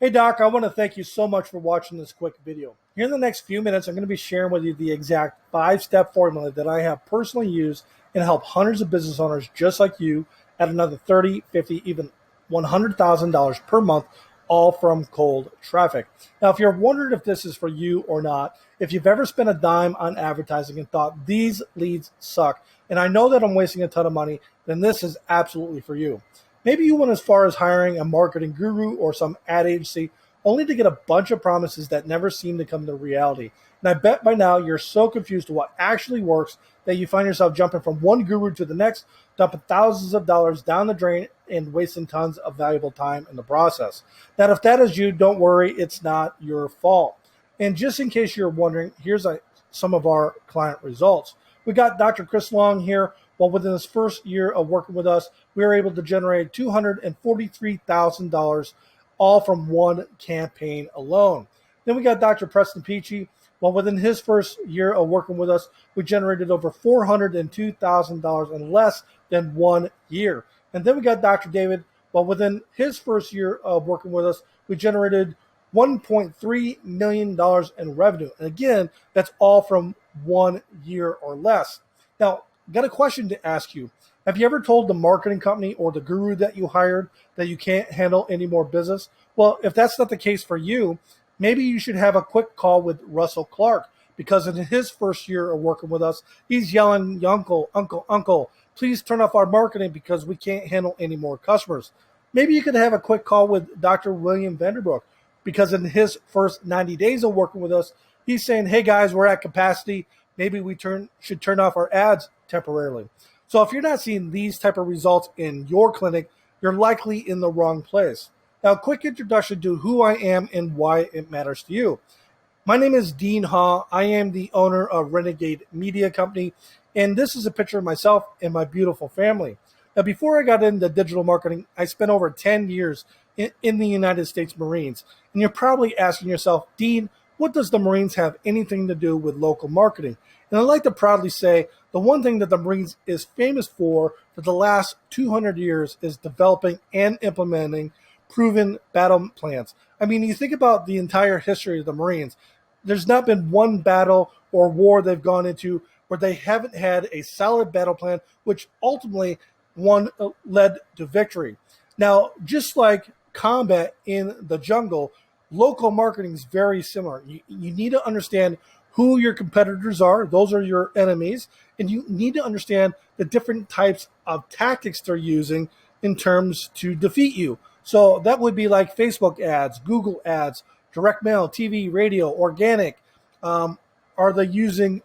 Hey Doc, I want to thank you so much for watching this quick video. Here in the next few minutes, I'm going to be sharing with you the exact 5-step formula that I have personally used and help hundreds of business owners just like you at another 30, 50, even $100,000 per month, all from cold traffic. Now, if you're wondering if this is for you or not, if you've ever spent a dime on advertising and thought these leads suck, and I know that I'm wasting a ton of money, then this is absolutely for you. Maybe you went as far as hiring a marketing guru or some ad agency only to get a bunch of promises that never seem to come to reality. And I bet by now you're so confused to what actually works that you find yourself jumping from one guru to the next, dumping thousands of dollars down the drain and wasting tons of valuable time in the process. Now, if that is you, don't worry, it's not your fault. And just in case you're wondering, here's some of our client results. We got Dr. Chris Long here. Well, within his first year of working with us, we were able to generate $243,000 all from one campaign alone. Then we got Dr. Preston Peachy. Well, within his first year of working with us, we generated over $402,000 in less than 1 year. And then we got Dr. David. Well, within his first year of working with us, we generated $1.3 million in revenue. And again, that's all from 1 year or less. Now, got a question to ask you. Have you ever told the marketing company or the guru that you hired that you can't handle any more business? Well, if that's not the case for you, maybe you should have a quick call with Russell Clark, because in his first year of working with us, he's yelling, "Uncle, uncle, uncle, please turn off our marketing because we can't handle any more customers." Maybe you could have a quick call with Dr. William Vanderbrook, because in his first 90 days of working with us, he's saying, "Hey guys, we're at capacity. Maybe we should turn off our ads temporarily." So if you're not seeing these type of results in your clinic, you're likely in the wrong place. Now, a quick introduction to who I am and why it matters to you. My name is Dean Ha. I am the owner of Renegade Media Company, and this is a picture of myself and my beautiful family. Now, before I got into digital marketing, I spent over 10 years in the United States Marines. And you're probably asking yourself, Dean, what does the Marines have anything to do with local marketing? And I'd like to proudly say the one thing that the Marines is famous for the last 200 years is developing and implementing proven battle plans. I mean, you think about the entire history of the Marines, there's not been one battle or war they've gone into where they haven't had a solid battle plan, which ultimately led to victory. Now, just like combat in the jungle, local marketing is very similar. You need to understand who your competitors are. Those are your enemies. And you need to understand the different types of tactics they're using in terms to defeat you. So that would be like Facebook ads, Google ads, direct mail, TV, radio, organic. Are they using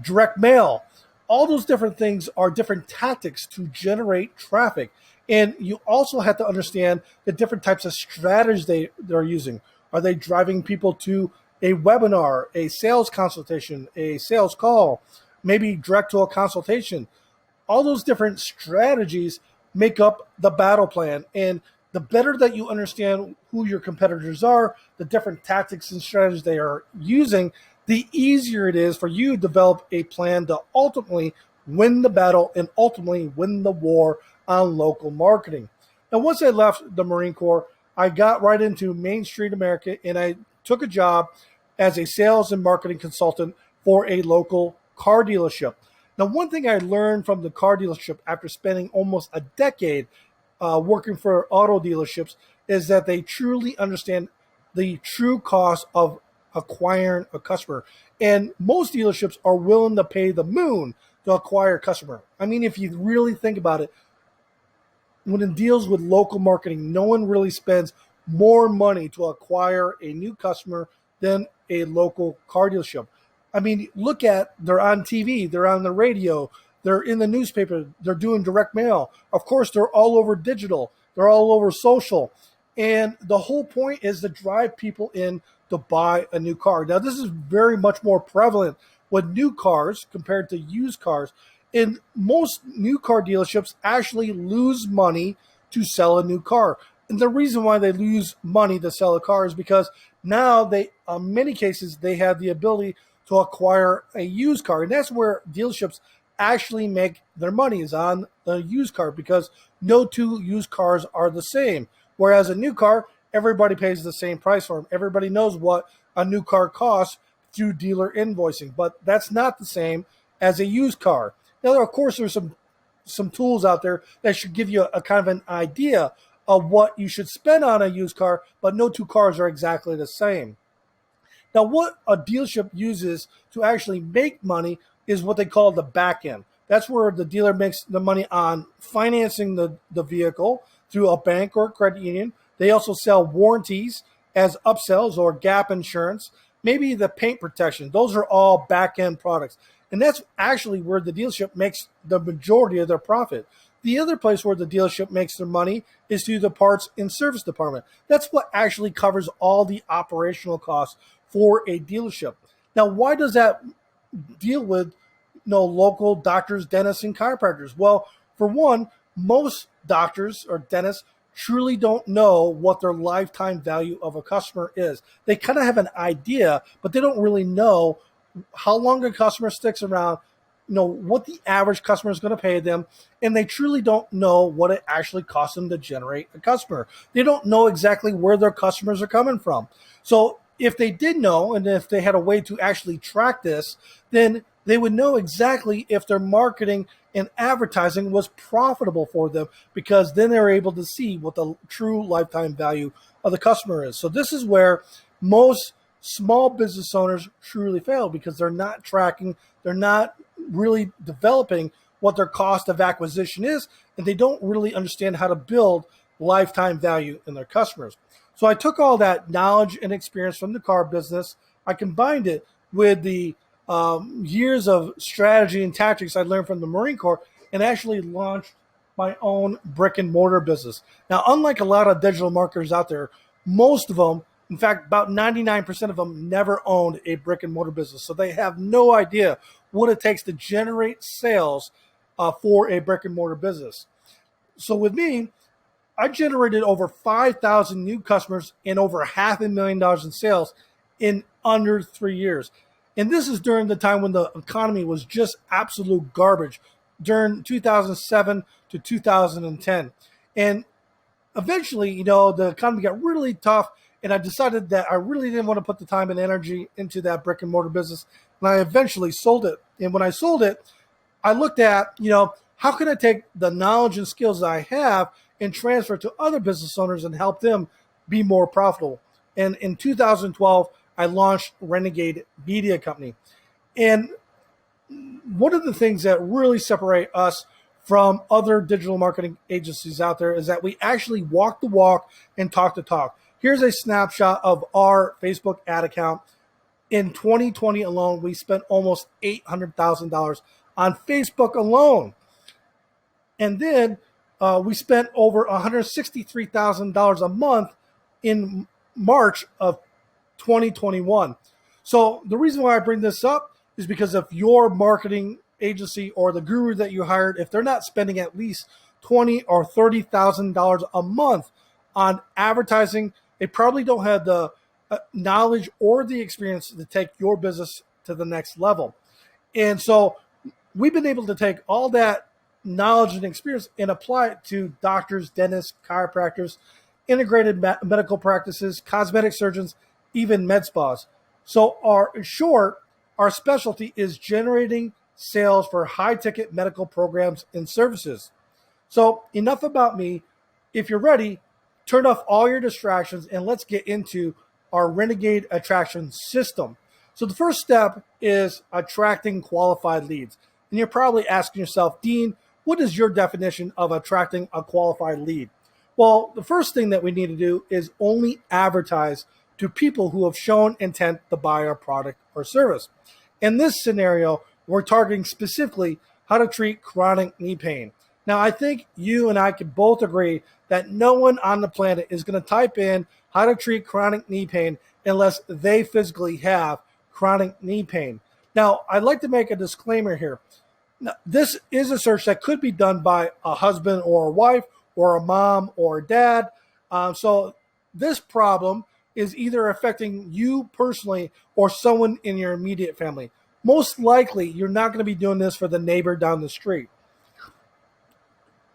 direct mail? All those different things are different tactics to generate traffic. And you also have to understand the different types of strategies they're using. Are they driving people to a webinar, a sales consultation, a sales call, maybe direct to a consultation? All those different strategies make up the battle plan. And the better that you understand who your competitors are, the different tactics and strategies they are using, the easier it is for you to develop a plan to ultimately win the battle and ultimately win the war on local marketing. Now, once I left the Marine Corps, I got right into Main Street America, and I took a job as a sales and marketing consultant for a local car dealership. Now, one thing I learned from the car dealership after spending almost a decade working for auto dealerships is that they truly understand the true cost of acquiring a customer. And most dealerships are willing to pay the moon to acquire a customer. I mean, if you really think about it, when it deals with local marketing, no one really spends more money to acquire a new customer than a local car dealership. I mean, look at, they're on TV, they're on the radio, they're in the newspaper, they're doing direct mail. Of course, they're all over digital, they're all over social. And the whole point is to drive people in to buy a new car. Now, this is very much more prevalent with new cars compared to used cars. And most new car dealerships actually lose money to sell a new car. And the reason why they lose money to sell a car is because now in many cases, they have the ability to acquire a used car. And that's where dealerships actually make their money, is on the used car, because no two used cars are the same. Whereas a new car, everybody pays the same price for them. Everybody knows what a new car costs through dealer invoicing, but that's not the same as a used car. Now, of course, there's some tools out there that should give you a kind of an idea of what you should spend on a used car, but no two cars are exactly the same. Now, what a dealership uses to actually make money is what they call the back end. That's where the dealer makes the money on financing the vehicle through a bank or a credit union. They also sell warranties as upsells or gap insurance, maybe the paint protection. Those are all back end products. And that's actually where the dealership makes the majority of their profit. The other place where the dealership makes their money is through the parts and service department. That's what actually covers all the operational costs for a dealership. Now, why does that deal with local doctors, dentists, and chiropractors? Well, for one, most doctors or dentists truly don't know what their lifetime value of a customer is. They kind of have an idea, but they don't really know how long a customer sticks around, what the average customer is going to pay them, and they truly don't know what it actually costs them to generate a customer. They don't know exactly where their customers are coming from. So if they did know, and if they had a way to actually track this, then they would know exactly if their marketing and advertising was profitable for them, because then they're able to see what the true lifetime value of the customer is. So this is where most small business owners truly fail, because they're not tracking, they're not really developing what their cost of acquisition is, and they don't really understand how to build lifetime value in their customers. So I took all that knowledge and experience from the car business, I combined it with the years of strategy and tactics I learned from the Marine Corps, and actually launched my own brick and mortar business. Now, unlike a lot of digital marketers out there, most of them, in fact, about 99% of them, never owned a brick and mortar business. So they have no idea what it takes to generate sales for a brick and mortar business. So with me, I generated over 5,000 new customers and over $500,000 in sales in under 3 years. And this is during the time when the economy was just absolute garbage, during 2007 to 2010. And eventually, the economy got really tough, and I decided that I really didn't want to put the time and energy into that brick and mortar business. And I eventually sold it. And when I sold it, I looked at, how can I take the knowledge and skills that I have and transfer to other business owners and help them be more profitable. And in 2012, I launched Renegade Media Company. And one of the things that really separate us from other digital marketing agencies out there is that we actually walk the walk and talk the talk. Here's a snapshot of our Facebook ad account. In 2020 alone, we spent almost $800,000 on Facebook alone. And then we spent over $163,000 a month in March of 2021. So the reason why I bring this up is because if your marketing agency or the guru that you hired, if they're not spending at least $20,000 or $30,000 a month on advertising, they probably don't have the knowledge or the experience to take your business to the next level. And so we've been able to take all that knowledge and experience and apply it to doctors, dentists, chiropractors, integrated medical practices, cosmetic surgeons, even med spas. So in short, our specialty is generating sales for high-ticket medical programs and services. So enough about me. If you're ready, turn off all your distractions and let's get into our Renegade attraction system. So the first step is attracting qualified leads. And you're probably asking yourself, Dean, what is your definition of attracting a qualified lead? Well, the first thing that we need to do is only advertise to people who have shown intent to buy our product or service. In this scenario, we're targeting specifically how to treat chronic knee pain. Now, I think you and I can both agree that no one on the planet is going to type in how to treat chronic knee pain unless they physically have chronic knee pain. Now, I'd like to make a disclaimer here. Now, this is a search that could be done by a husband or a wife or a mom or a dad. So this problem is either affecting you personally or someone in your immediate family. Most likely, you're not going to be doing this for the neighbor down the street.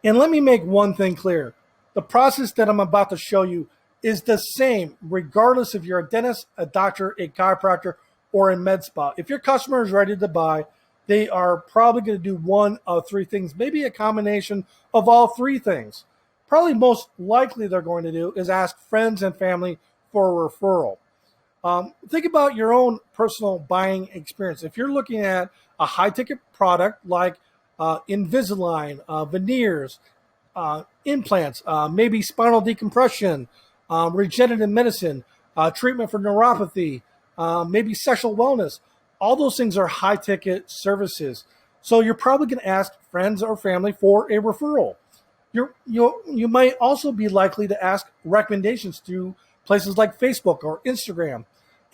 And let me make one thing clear. The process that I'm about to show you is the same regardless if you're a dentist, a doctor, a chiropractor, or a med spa. If your customer is ready to buy, they are probably going to do one of three things, maybe a combination of all three things. Probably most likely they're going to do is ask friends and family for a referral. Think about your own personal buying experience. If you're looking at a high ticket product like Invisalign, veneers, implants, maybe spinal decompression, regenerative medicine, treatment for neuropathy, maybe sexual wellness, all those things are high ticket services. So you're probably going to ask friends or family for a referral. You might also be likely to ask recommendations through places like Facebook or Instagram.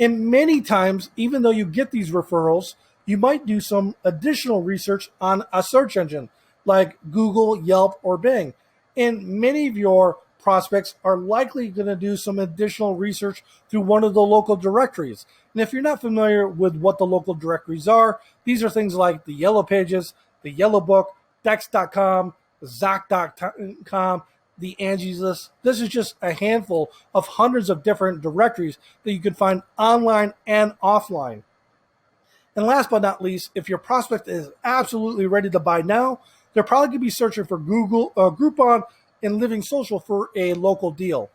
And many times, even though you get these referrals, you might do some additional research on a search engine like Google, Yelp, or Bing. And many of your prospects are likely going to do some additional research through one of the local directories. And if you're not familiar with what the local directories are, these are things like the Yellow Pages, the Yellow Book, Dex.com, Zoc.com, the Angie's List. This is just a handful of hundreds of different directories that you can find online and offline. And last but not least, if your prospect is absolutely ready to buy now, they're probably going to be searching for Google, Groupon, and Living Social for a local deal.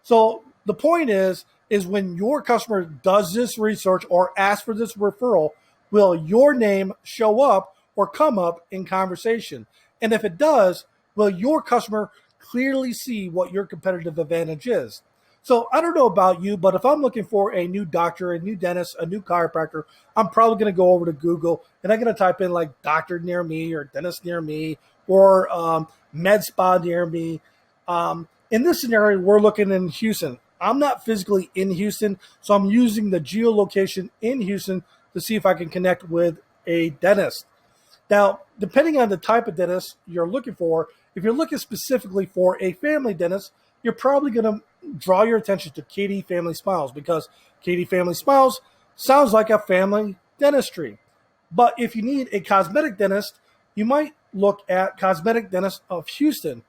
So the point is when your customer does this research or asks for this referral, will your name show up or come up in conversation? And if it does, will your customer clearly see what your competitive advantage is? So I don't know about you, but if I'm looking for a new doctor, a new dentist, a new chiropractor, I'm probably going to go over to Google and I'm going to type in like doctor near me or dentist near me or med spa near me. In this scenario, we're looking in Houston. I'm not physically in Houston, so I'm using the geolocation in Houston to see if I can connect with a dentist. Now, depending on the type of dentist you're looking for, if you're looking specifically for a family dentist, you're probably going to draw your attention to Katie Family Smiles because Katie Family Smiles sounds like a family dentistry. But if you need a cosmetic dentist, you might look at Cosmetic Dentist of Houston.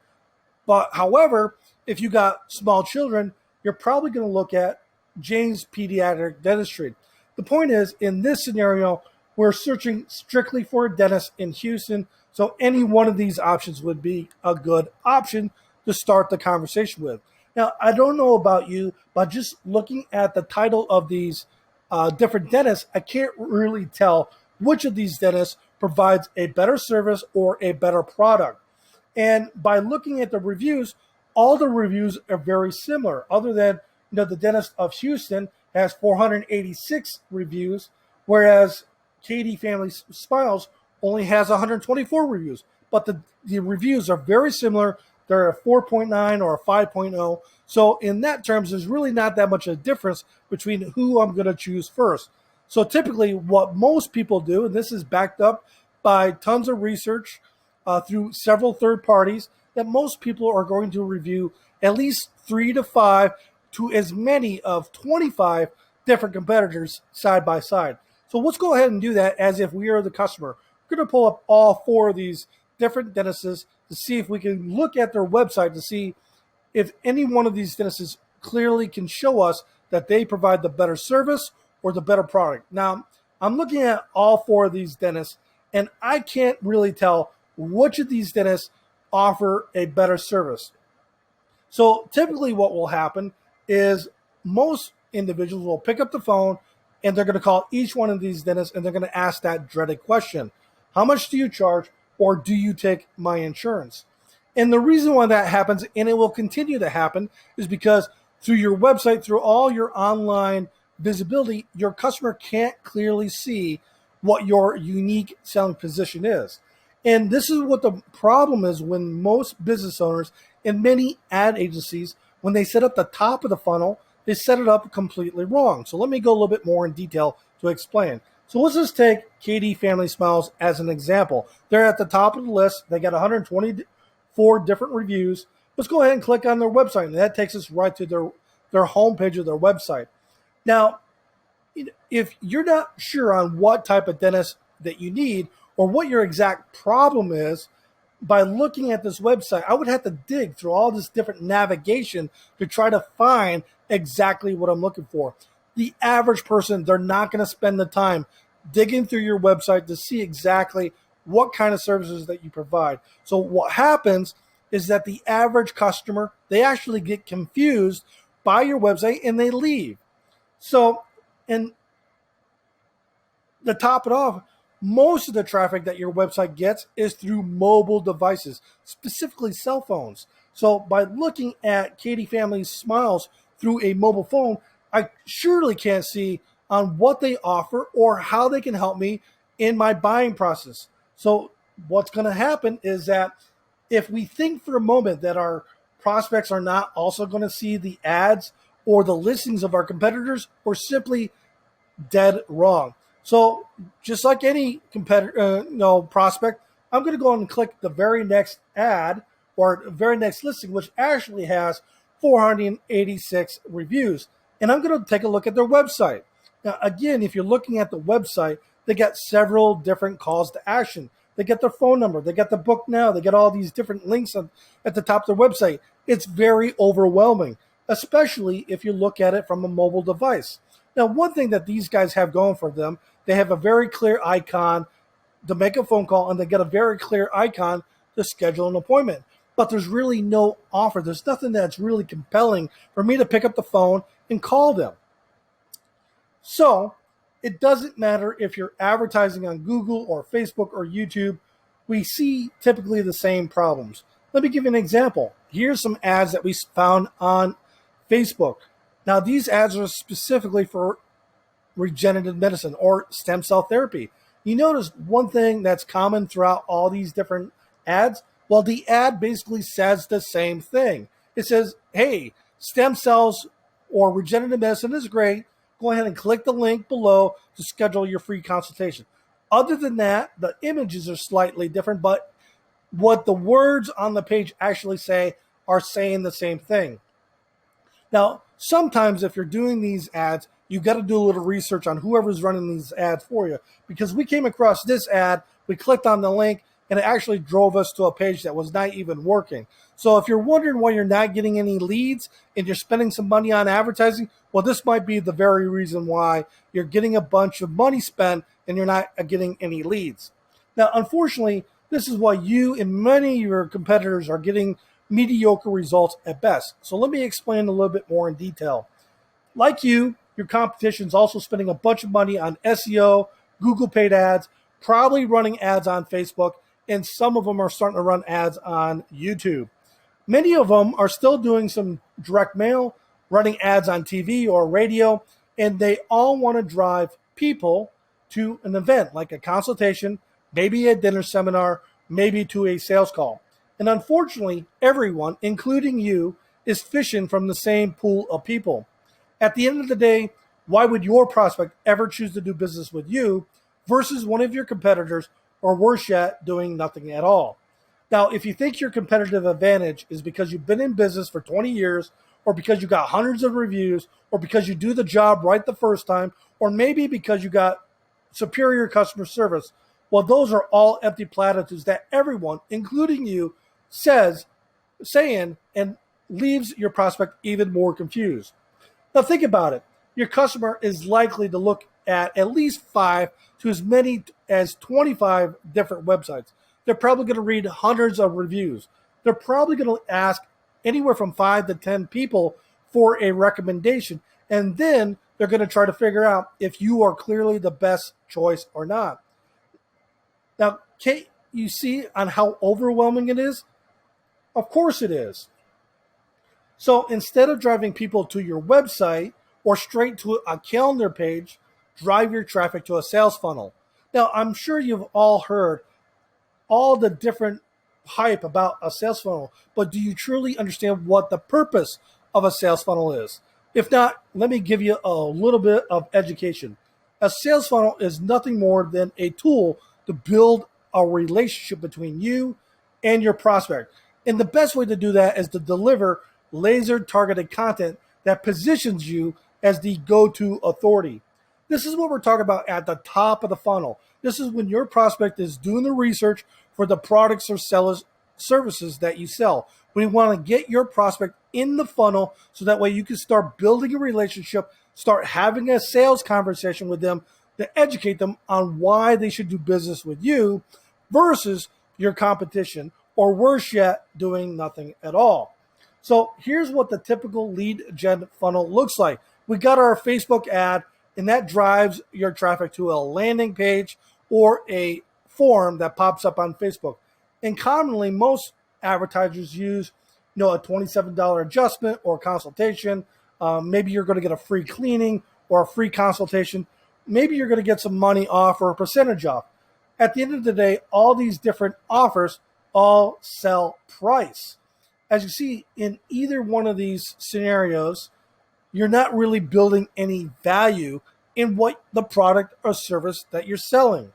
But however, if you got small children, you're probably going to look at Jane's Pediatric Dentistry. The point is, in this scenario, we're searching strictly for a dentist in Houston, so any one of these options would be a good option to start the conversation with. Now, I don't know about you, but just looking at the title of these different dentists, I can't really tell which of these dentists provides a better service or a better product. And by looking at the reviews, all the reviews are very similar, other than the dentist of Houston has 486 reviews, whereas Katie Family Smiles only has 124 reviews. But the reviews are very similar. They're a 4.9 or a 5.0. So in that terms, there's really not that much of a difference between who I'm going to choose first. So typically what most people do, and this is backed up by tons of research through several third parties, that most people are going to review at least 3 to 5 to as many of 25 different competitors side by side. So let's go ahead and do that as if we are the customer. We're going to pull up all 4 of these different dentists to see if we can look at their website to see if any one of these dentists clearly can show us that they provide the better service or the better product. Now, I'm looking at all 4 of these dentists, and I can't really tell which of these dentists offer a better service. So typically what will happen is most individuals will pick up the phone and they're going to call each one of these dentists and they're going to ask that dreaded question: how much do you charge, or do you take my insurance? And the reason why that happens, and it will continue to happen, is because through your website, through all your online visibility, your customer can't clearly see what your unique selling position is. And this is what the problem is when most business owners and many ad agencies, when they set up the top of the funnel, they set it up completely wrong. So let me go a little bit more in detail to explain. So let's just take Katie Family Smiles as an example. They're at the top of the list. They got 124 different reviews. Let's go ahead and click on their website, and that takes us right to their homepage of their website. Now, if you're not sure on what type of dentist that you need or what your exact problem is, by looking at this website, I would have to dig through all this different navigation to try to find exactly what I'm looking for. The average person, they're not going to spend the time digging through your website to see exactly what kind of services that you provide. So what happens is that the average customer, they actually get confused by your website and they leave. So, and to top it off, most of the traffic that your website gets is through mobile devices, specifically cell phones. So by looking at Katie Family's Smiles through a mobile phone, I surely can't see on what they offer or how they can help me in my buying process. So what's going to happen is that if we think for a moment that our prospects are not also going to see the ads or the listings of our competitors, we're simply dead wrong. So just like any competitor, prospect, I'm going to go and click the very next ad or very next listing, which actually has 486 reviews. And I'm going to take a look at their website. Now, again, if you're looking at the website, they got several different calls to action. They get their phone number. They got the book now. They get all these different links at the top of their website. It's very overwhelming, especially if you look at it from a mobile device. Now, one thing that these guys have going for them, they have a very clear icon to make a phone call, and they get a very clear icon to schedule an appointment. But there's really no offer. There's nothing that's really compelling for me to pick up the phone and call them. So it doesn't matter if you're advertising on Google or Facebook or YouTube. We see typically the same problems. Let me give you an example. Here's some ads that we found on Facebook. Now, these ads are specifically for regenerative medicine or stem cell therapy. You notice one thing that's common throughout all these different ads? Well, the ad basically says the same thing. It says, hey, stem cells or regenerative medicine is great. Go ahead and click the link below to schedule your free consultation. Other than that, the images are slightly different, but what the words on the page actually say are saying the same thing. Now, sometimes if you're doing these ads, you got to do a little research on whoever's running these ads for you, because we came across this ad, we clicked on the link, and it actually drove us to a page that was not even working. So if you're wondering why you're not getting any leads and you're spending some money on advertising, well, this might be the very reason why you're getting a bunch of money spent and you're not getting any leads. Now, unfortunately, this is why you and many of your competitors are getting mediocre results at best. So let me explain a little bit more in detail. Like you, your competition is also spending a bunch of money on SEO, Google paid ads, probably running ads on Facebook, and some of them are starting to run ads on YouTube. Many of them are still doing some direct mail, running ads on TV or radio, and they all want to drive people to an event like a consultation, maybe a dinner seminar, maybe to a sales call. And unfortunately, everyone, including you, is fishing from the same pool of people. At the end of the day, why would your prospect ever choose to do business with you versus one of your competitors, or worse yet, doing nothing at all? Now, if you think your competitive advantage is because you've been in business for 20 years, or because you got hundreds of reviews, or because you do the job right the first time, or maybe because you got superior customer service, well, those are all empty platitudes that everyone, including you, saying and leaves your prospect even more confused. Now think about it. Your customer is likely to look at least 5 to as many as 25 different websites. They're probably going to read hundreds of reviews. They're probably going to ask anywhere from 5 to 10 people for a recommendation. And then they're going to try to figure out if you are clearly the best choice or not. Now, Kate, you see on how overwhelming it is? Of course it is. So instead of driving people to your website or straight to a calendar page, drive your traffic to a sales funnel. Now, I'm sure you've all heard all the different hype about a sales funnel, but do you truly understand what the purpose of a sales funnel is? If not, let me give you a little bit of education. A sales funnel is nothing more than a tool to build a relationship between you and your prospect. And the best way to do that is to deliver laser-targeted content that positions you as the go-to authority. This is what we're talking about at the top of the funnel. This is when your prospect is doing the research for the products or services that you sell. We want to get your prospect in the funnel so that way you can start building a relationship, start having a sales conversation with them to educate them on why they should do business with you versus your competition, or worse yet, doing nothing at all. So here's what the typical lead gen funnel looks like. We got our Facebook ad, and that drives your traffic to a landing page or a form that pops up on Facebook. And commonly, most advertisers use, a $27 adjustment or consultation. Maybe you're going to get a free cleaning or a free consultation. Maybe you're going to get some money off or a percentage off. At the end of the day, all these different offers all sell price. As you see, in either one of these scenarios, you're not really building any value in what the product or service that you're selling.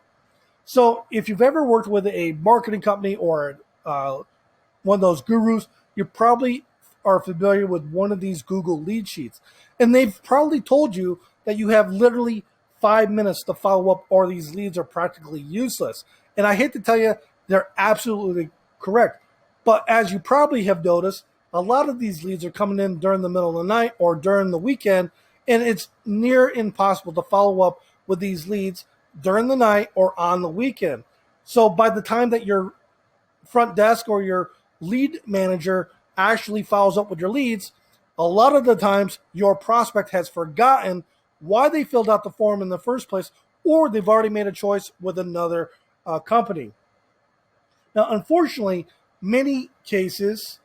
So if you've ever worked with a marketing company or one of those gurus, you probably are familiar with one of these Google lead sheets. And they've probably told you that you have literally 5 minutes to follow up, or these leads are practically useless. And I hate to tell you, they're absolutely correct. But as you probably have noticed, a lot of these leads are coming in during the middle of the night or during the weekend, and it's near impossible to follow up with these leads during the night or on the weekend. So by the time that your front desk or your lead manager actually follows up with your leads, a lot of the times your prospect has forgotten why they filled out the form in the first place, or they've already made a choice with another company. Now, unfortunately, many cases,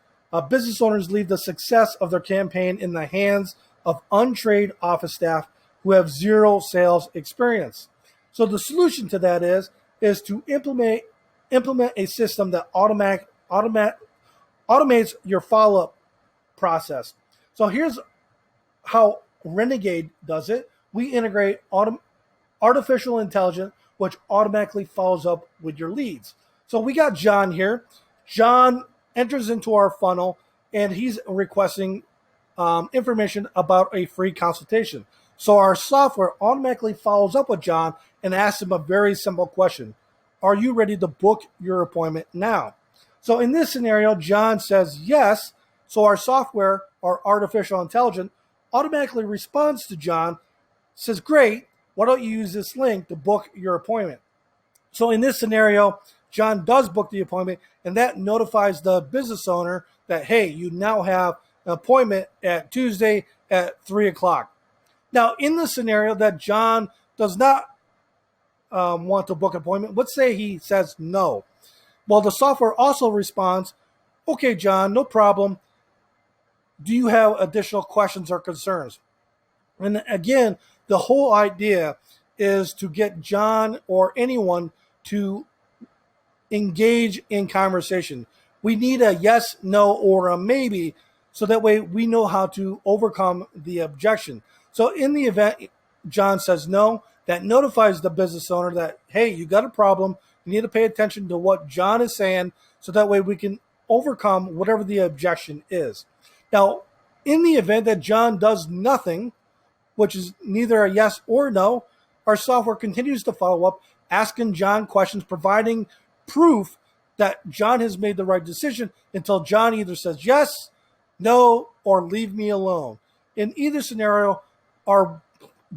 business owners leave the success of their campaign in the hands of untrained office staff who have zero sales experience. So the solution to that is to implement a system that automates your follow-up process. So here's how Renegade does it. We integrate artificial intelligence, which automatically follows up with your leads. So we got John here. John enters into our funnel, and he's requesting information about a free consultation. So our software automatically follows up with John and asks him a very simple question. Are you ready to book your appointment now? So in this scenario, John says yes. So our software, our artificial intelligence, automatically responds to John, says, great, why don't you use this link to book your appointment? So in this scenario, John does book the appointment, and that notifies the business owner that, hey, you now have an appointment at Tuesday at 3 o'clock. Now, in the scenario that John does not want to book an appointment, let's say he says no. Well, the software also responds, okay, John, no problem. Do you have additional questions or concerns? And again, the whole idea is to get John or anyone to engage in conversation. We need a yes, no, or a maybe, so that way we know how to overcome the objection. So in the event John says no, that notifies the business owner that, hey, you got a problem. You need to pay attention to what John is saying, so that way we can overcome whatever the objection is. Now, in the event that John does nothing, which is neither a yes or no, our software continues to follow up, asking John questions, providing proof that John has made the right decision until John either says yes, no, or leave me alone. In either scenario, our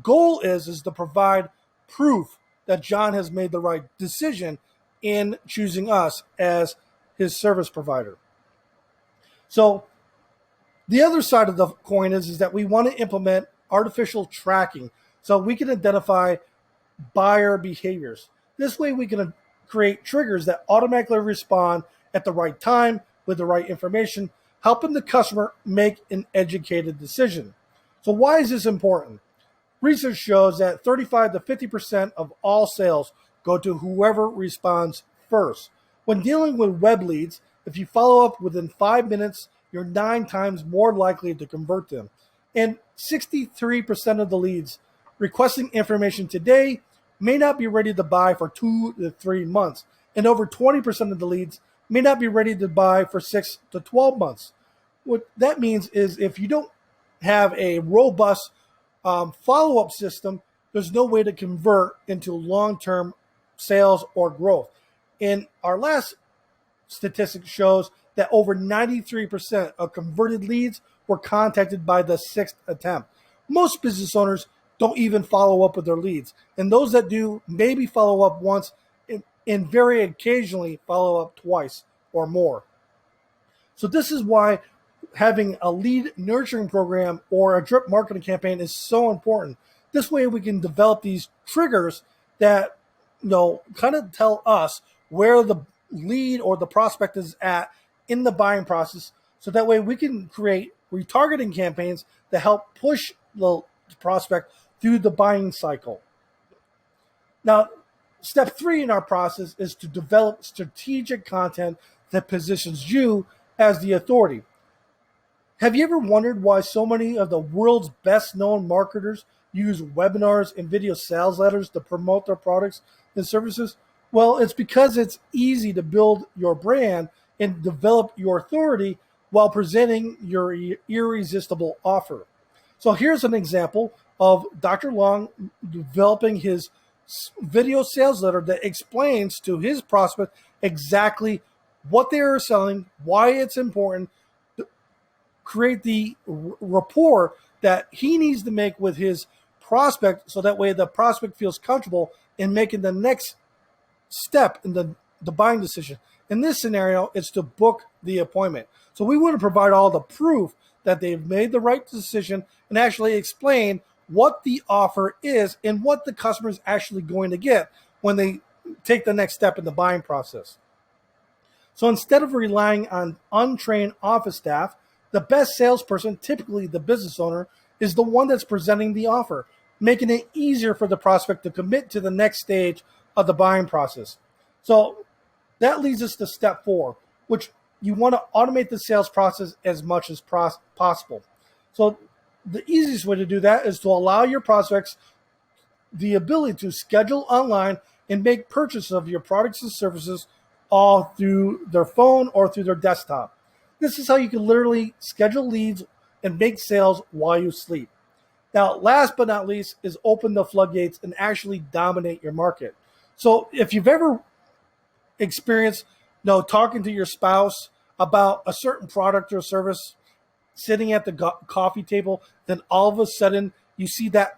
goal is to provide proof that John has made the right decision in choosing us as his service provider. So the other side of the coin is that we want to implement artificial tracking so we can identify buyer behaviors. This way we can create triggers that automatically respond at the right time with the right information, helping the customer make an educated decision. So why is this important? Research shows that 35 to 50% of all sales go to whoever responds first. When dealing with web leads, if you follow up within 5 minutes, you're 9 times more likely to convert them. And 63% of the leads requesting information today may not be ready to buy for 2 to 3 months. And over 20% of the leads may not be ready to buy for 6 to 12 months. What that means is if you don't have a robust follow-up system, there's no way to convert into long-term sales or growth. In our last statistic shows that over 93% of converted leads were contacted by the sixth attempt. Most business owners don't even follow up with their leads, and those that do maybe follow up once and very occasionally follow up twice or more. So this is why having a lead nurturing program or a drip marketing campaign is so important. This way we can develop these triggers that kind of tell us where the lead or the prospect is at in the buying process. So that way we can create retargeting campaigns that help push the prospect through the buying cycle. Now, step 3 in our process is to develop strategic content that positions you as the authority. Have you ever wondered why so many of the world's best known marketers use webinars and video sales letters to promote their products and services? Well, it's because it's easy to build your brand and develop your authority while presenting your irresistible offer. So here's an example of Dr. Long developing his video sales letter that explains to his prospect exactly what they are selling, why it's important, to create the rapport that he needs to make with his prospect so that way the prospect feels comfortable in making the next step in the buying decision. In this scenario, it's to book the appointment. So we want to provide all the proof that they've made the right decision and actually explain what the offer is and what the customer is actually going to get when they take the next step in the buying process. So instead of relying on untrained office staff, the best salesperson, typically the business owner, is the one that's presenting the offer, making it easier for the prospect to commit to the next stage of the buying process. So that leads us to step 4, which you want to automate the sales process as much as possible. So the easiest way to do that is to allow your prospects the ability to schedule online and make purchases of your products and services all through their phone or through their desktop. This is how you can literally schedule leads and make sales while you sleep. Now, last but not least is open the floodgates and actually dominate your market. So if you've ever experienced talking to your spouse about a certain product or service, sitting at the coffee table, then all of a sudden you see that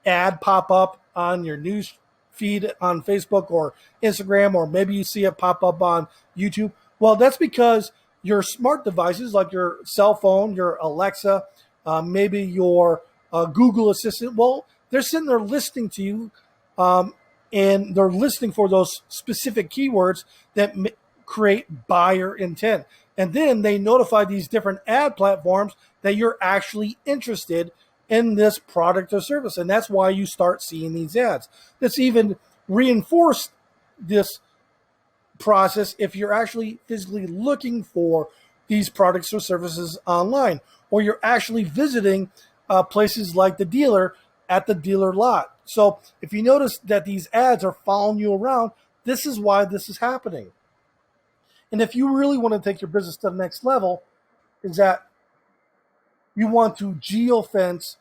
ad pop up on your news feed on Facebook or Instagram, or maybe you see it pop up on YouTube. Well, that's because your smart devices like your cell phone, your Alexa, maybe your Google Assistant, well, they're sitting there listening to you, and they're listening for those specific keywords that create buyer intent. And then they notify these different ad platforms that you're actually interested in this product or service. And that's why you start seeing these ads. That's even reinforced this process if you're actually physically looking for these products or services online, or you're actually visiting places like the dealer at the dealer lot. So if you notice that these ads are following you around, this is why this is happening. And if you really want to take your business to the next level, is that you want to geofence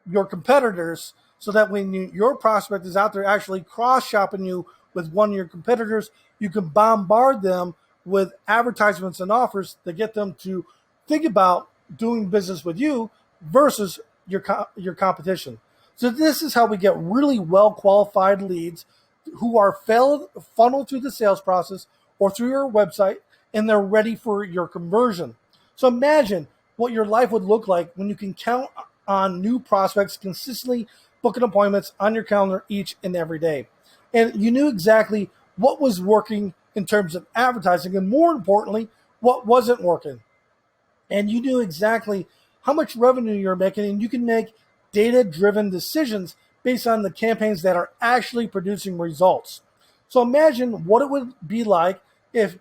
your competitors so that when your prospect is out there actually cross-shopping you with one of your competitors, you can bombard them with advertisements and offers to get them to think about doing business with you versus your competition. So this is how we get really well-qualified leads who are funneled through the sales process or through your website, and they're ready for your conversion. So imagine what your life would look like when you can count on new prospects consistently booking appointments on your calendar each and every day. And you knew exactly what was working in terms of advertising, and more importantly, what wasn't working. And you knew exactly how much revenue you're making, and you can make data-driven decisions based on the campaigns that are actually producing results. So imagine what it would be like if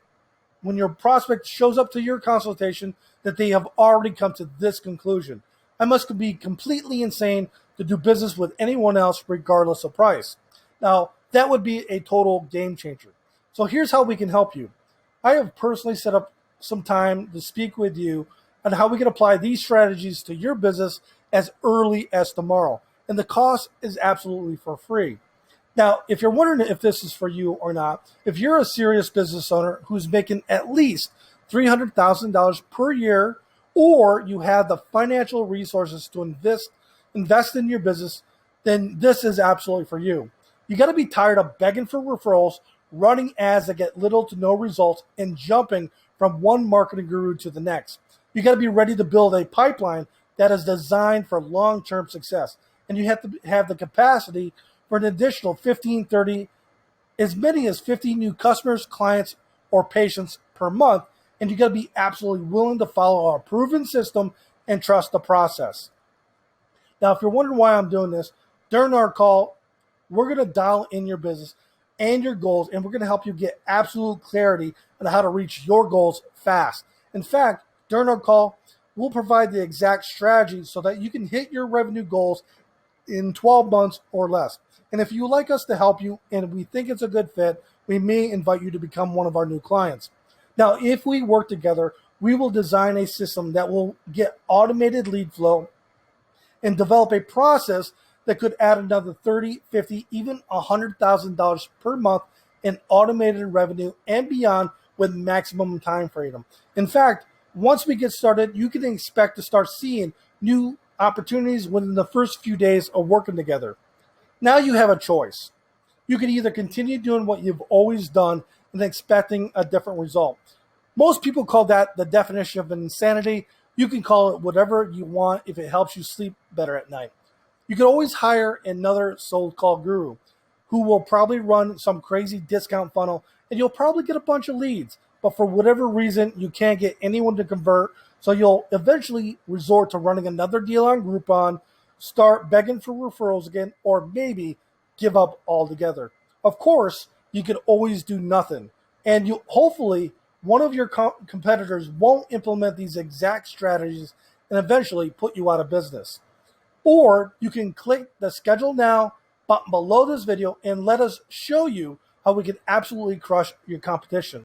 when your prospect shows up to your consultation that they have already come to this conclusion. I must be completely insane to do business with anyone else regardless of price. Now, that would be a total game changer. So here's how we can help you. I have personally set up some time to speak with you on how we can apply these strategies to your business as early as tomorrow. And the cost is absolutely for free. Now, if you're wondering if this is for you or not, if you're a serious business owner who's making at least $300,000 per year, or you have the financial resources to invest in your business, then this is absolutely for you. You got to be tired of begging for referrals, running ads that get little to no results, and jumping from one marketing guru to the next. You got to be ready to build a pipeline that is designed for long-term success. And you have to have the capacity for an additional 15, 30, as many as 50 new customers, clients, or patients per month. And you got to be absolutely willing to follow our proven system and trust the process. Now, if you're wondering why I'm doing this, during our call, we're going to dial in your business and your goals, and we're going to help you get absolute clarity on how to reach your goals fast. In fact, during our call, we'll provide the exact strategy so that you can hit your revenue goals in 12 months or less. And if you would like us to help you and we think it's a good fit, we may invite you to become one of our new clients. Now, if we work together, we will design a system that will get automated lead flow and develop a process that could add another 30, 50, even $100,000 per month in automated revenue and beyond with maximum time freedom. In fact, once we get started, you can expect to start seeing new opportunities within the first few days of working together. Now you have a choice. You can either continue doing what you've always done and expecting a different result. Most people call that the definition of insanity. You can call it whatever you want if it helps you sleep better at night. You can always hire another sold call guru who will probably run some crazy discount funnel and you'll probably get a bunch of leads. But for whatever reason, you can't get anyone to convert. So you'll eventually resort to running another deal on Groupon, start begging for referrals again, or maybe give up altogether. Of course, you can always do nothing. And you hopefully one of your competitors won't implement these exact strategies and eventually put you out of business. Or you can click the schedule now button below this video and let us show you how we can absolutely crush your competition.